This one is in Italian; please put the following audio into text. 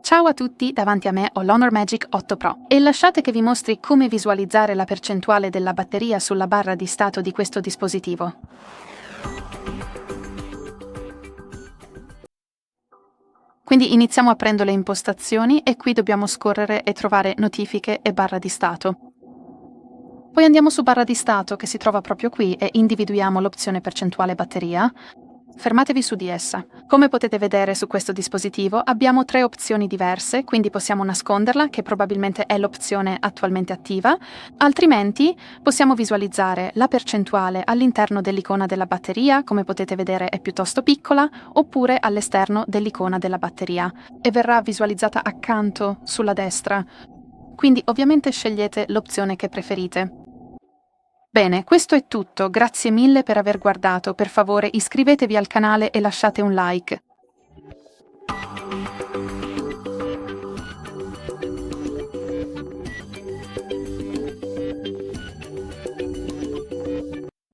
Ciao a tutti, davanti a me ho l'HONOR Magic8 Pro e lasciate che vi mostri come visualizzare la percentuale della batteria sulla barra di stato di questo dispositivo. Quindi iniziamo aprendo le impostazioni e qui dobbiamo scorrere e trovare notifiche e barra di stato. Poi andiamo su barra di stato che si trova proprio qui e individuiamo l'opzione percentuale batteria. Fermatevi su di essa. Come potete vedere su questo dispositivo abbiamo 3 opzioni diverse, quindi possiamo nasconderla, che probabilmente è l'opzione attualmente attiva, altrimenti possiamo visualizzare la percentuale all'interno dell'icona della batteria, come potete vedere è piuttosto piccola, oppure all'esterno dell'icona della batteria e verrà visualizzata accanto sulla destra. Quindi ovviamente scegliete l'opzione che preferite. Bene, questo è tutto, grazie mille per aver guardato, per favore iscrivetevi al canale e lasciate un like.